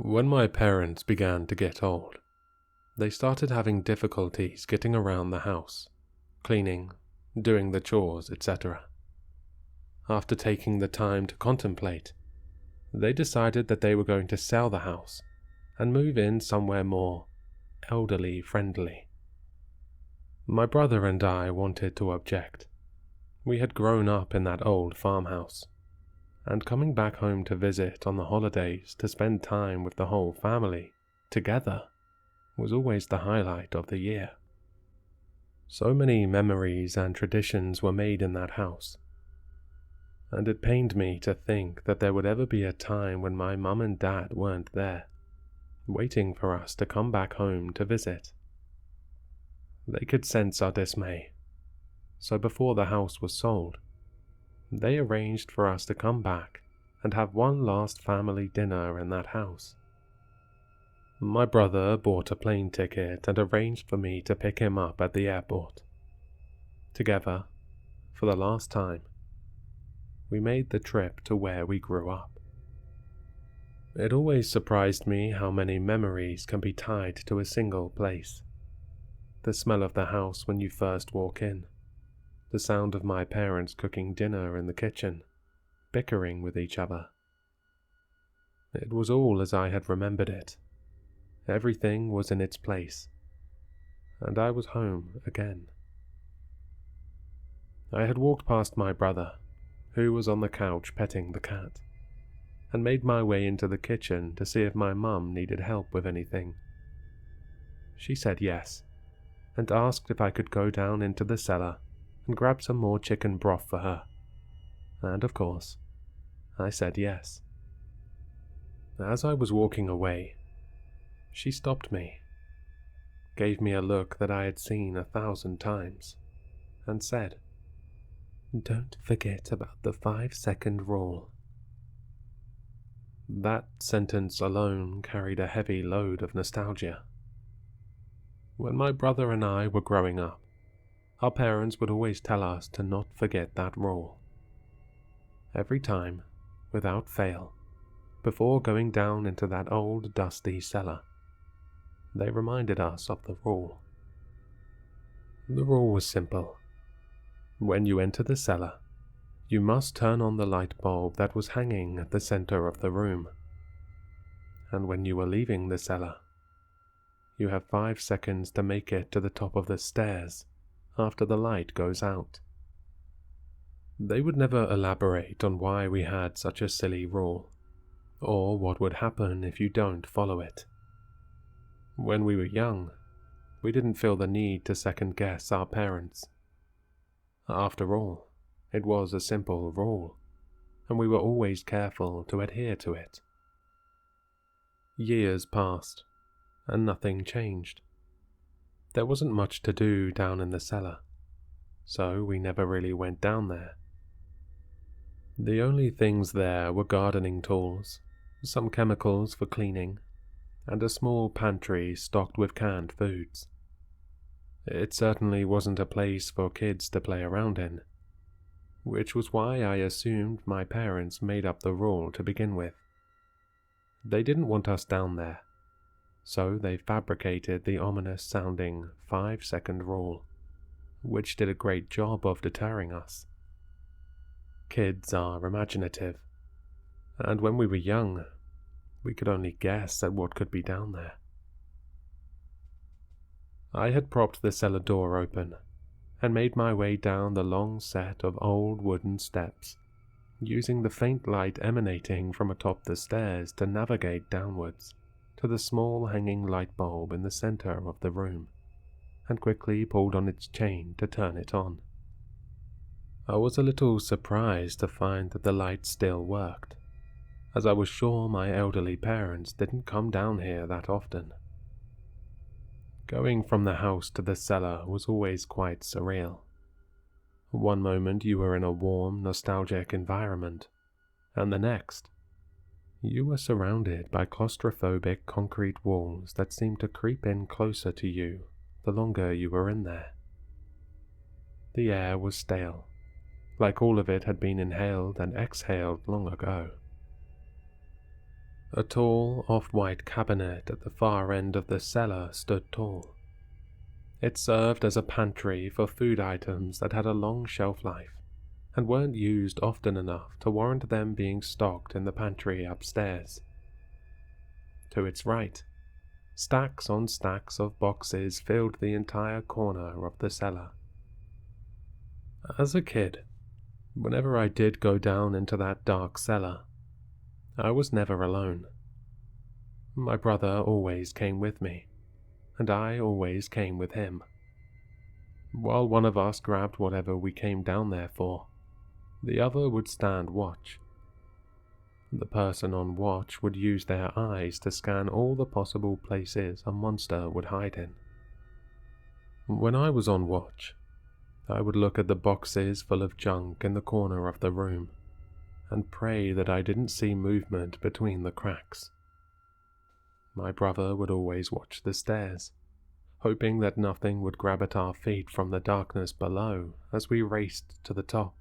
When my parents began to get old, they started having difficulties getting around the house, cleaning, doing the chores, etc. After taking the time to contemplate, they decided that they were going to sell the house and move in somewhere more elderly friendly. My brother and I wanted to object. We had grown up in that old farmhouse, and coming back home to visit on the holidays to spend time with the whole family together was always the highlight of the year. So many memories and traditions were made in that house, and it pained me to think that there would ever be a time when my mum and dad weren't there, waiting for us to come back home to visit. They could sense our dismay, so before the house was sold, they arranged for us to come back and have one last family dinner in that house. My brother bought a plane ticket and arranged for me to pick him up at the airport. Together, for the last time, we made the trip to where we grew up. It always surprised me how many memories can be tied to a single place. The smell of the house when you first walk in, the sound of my parents cooking dinner in the kitchen, bickering with each other. It was all as I had remembered it. Everything was in its place, and I was home again. I had walked past my brother, who was on the couch petting the cat, and made my way into the kitchen to see if my mum needed help with anything. She said yes, and asked if I could go down into the cellar and grab some more chicken broth for her, and of course, I said yes. As I was walking away, she stopped me, gave me a look that I had seen 1,000 times, and said, "Don't forget about the 5-second rule." That sentence alone carried a heavy load of nostalgia. When my brother and I were growing up, our parents would always tell us to not forget that rule. Every time, without fail, before going down into that old dusty cellar, they reminded us of the rule. The rule was simple. When you enter the cellar, you must turn on the light bulb that was hanging at the center of the room. And when you are leaving the cellar, you have 5 seconds to make it to the top of the stairs after the light goes out. They would never elaborate on why we had such a silly rule, or what would happen if you don't follow it. When we were young, we didn't feel the need to second-guess our parents. After all, it was a simple rule, and we were always careful to adhere to it. Years passed, and nothing changed. There wasn't much to do down in the cellar, so we never really went down there. The only things there were gardening tools, some chemicals for cleaning, and a small pantry stocked with canned foods. It certainly wasn't a place for kids to play around in, which was why I assumed my parents made up the rule to begin with. They didn't want us down there, so they fabricated the ominous-sounding 5-second rule, which did a great job of deterring us. Kids are imaginative, and when we were young, we could only guess at what could be down there. I had propped the cellar door open and made my way down the long set of old wooden steps, using the faint light emanating from atop the stairs to navigate downwards to the small hanging light bulb in the center of the room, and quickly pulled on its chain to turn it on. I was a little surprised to find that the light still worked, as I was sure my elderly parents didn't come down here that often. Going from the house to the cellar was always quite surreal. One moment you were in a warm, nostalgic environment, and the next, you were surrounded by claustrophobic concrete walls that seemed to creep in closer to you the longer you were in there. The air was stale, like all of it had been inhaled and exhaled long ago. A tall, off-white cabinet at the far end of the cellar stood tall. It served as a pantry for food items that had a long shelf life and weren't used often enough to warrant them being stocked in the pantry upstairs. To its right, stacks on stacks of boxes filled the entire corner of the cellar. As a kid, whenever I did go down into that dark cellar, I was never alone. My brother always came with me, and I always came with him. While one of us grabbed whatever we came down there for, the other would stand watch. The person on watch would use their eyes to scan all the possible places a monster would hide in. When I was on watch, I would look at the boxes full of junk in the corner of the room and pray that I didn't see movement between the cracks. My brother would always watch the stairs, hoping that nothing would grab at our feet from the darkness below as we raced to the top.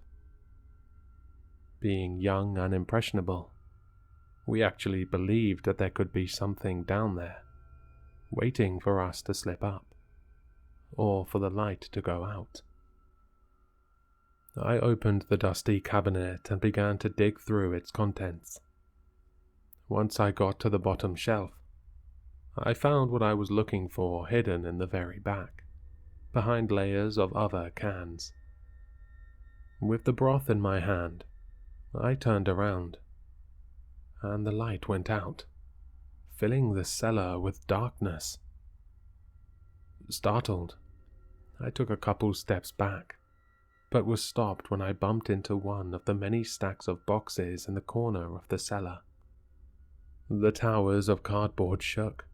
Being young and impressionable, we actually believed that there could be something down there, waiting for us to slip up, or for the light to go out. I opened the dusty cabinet and began to dig through its contents. Once I got to the bottom shelf, I found what I was looking for hidden in the very back, behind layers of other cans. With the broth in my hand, I turned around, and the light went out, filling the cellar with darkness. Startled, I took a couple steps back, but was stopped when I bumped into one of the many stacks of boxes in the corner of the cellar. The towers of cardboard shook,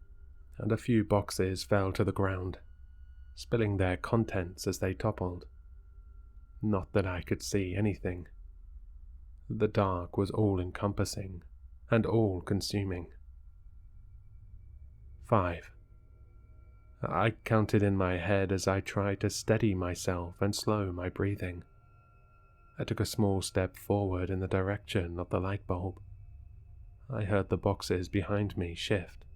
and a few boxes fell to the ground, spilling their contents as they toppled. Not that I could see anything. The dark was all-encompassing and all-consuming. 5. I counted in my head as I tried to steady myself and slow my breathing. I took a small step forward in the direction of the light bulb. I heard the boxes behind me shift.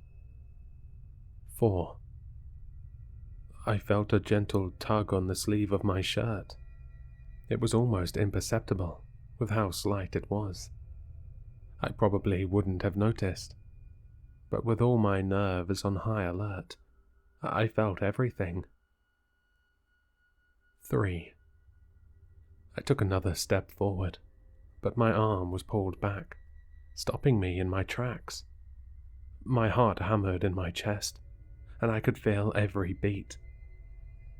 4. I felt a gentle tug on the sleeve of my shirt. It was almost imperceptible, with how slight it was. I probably wouldn't have noticed, but with all my nerves on high alert, I felt everything. 3. I took another step forward, but my arm was pulled back, stopping me in my tracks. My heart hammered in my chest, and I could feel every beat.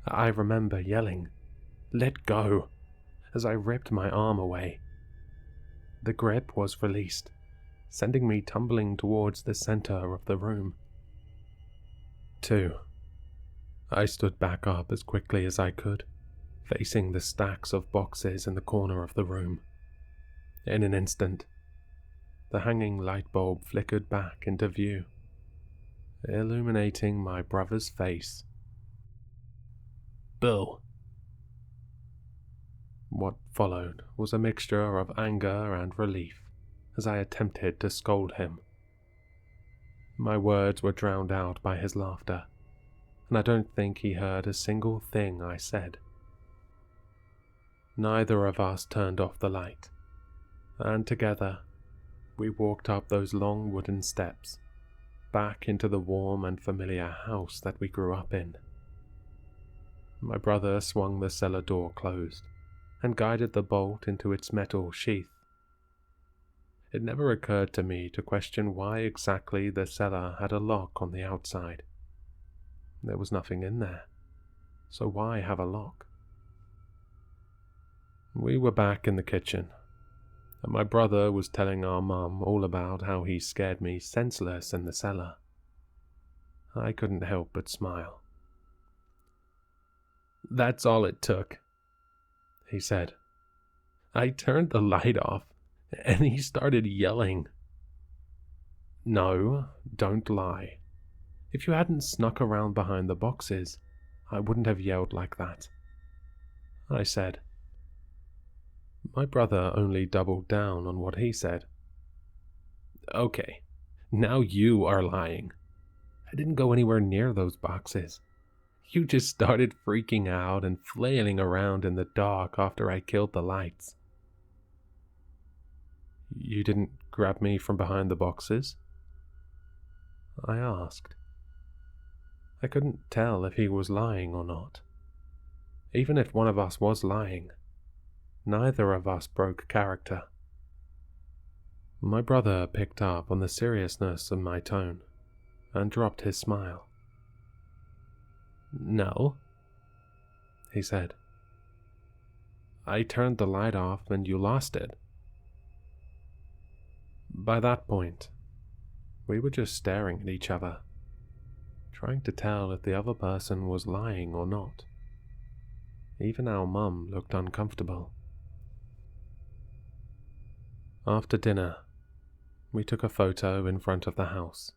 I remember yelling, "Let go!" as I ripped my arm away. The grip was released, sending me tumbling towards the center of the room. 2. I stood back up as quickly as I could, facing the stacks of boxes in the corner of the room. In an instant, the hanging light bulb flickered back into view, illuminating my brother's face. "Bill." What followed was a mixture of anger and relief as I attempted to scold him. My words were drowned out by his laughter, and I don't think he heard a single thing I said. Neither of us turned off the light, and together we walked up those long wooden steps, back into the warm and familiar house that we grew up in. My brother swung the cellar door closed and guided the bolt into its metal sheath. It never occurred to me to question why exactly the cellar had a lock on the outside. There was nothing in there, so why have a lock? We were back in the kitchen, and my brother was telling our mum all about how he scared me senseless in the cellar. I couldn't help but smile. "That's all it took," he said. "I turned the light off, and he started yelling." "No, don't lie. If you hadn't snuck around behind the boxes, I wouldn't have yelled like that," I said. My brother only doubled down on what he said. "Okay, Now you are lying. I didn't go anywhere near those boxes. You just started freaking out and flailing around in the dark after I killed the lights. You didn't grab me from behind the boxes? I asked. I couldn't tell if he was lying or not. Even if one of us was lying, neither of us broke character. My brother picked up on the seriousness of my tone and dropped his smile. No, he said. I turned the light off and you lost it. By that point, we were just staring at each other, trying to tell if the other person was lying or not. Even our mum looked uncomfortable. After dinner, we took a photo in front of the house,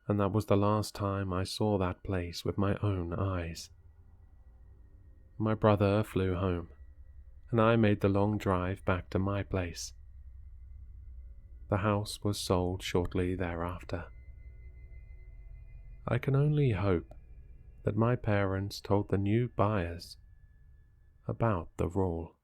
and that was the last time I saw that place with my own eyes. My brother flew home, and I made the long drive back to my place. The house was sold shortly thereafter. I can only hope that my parents told the new buyers about the rule.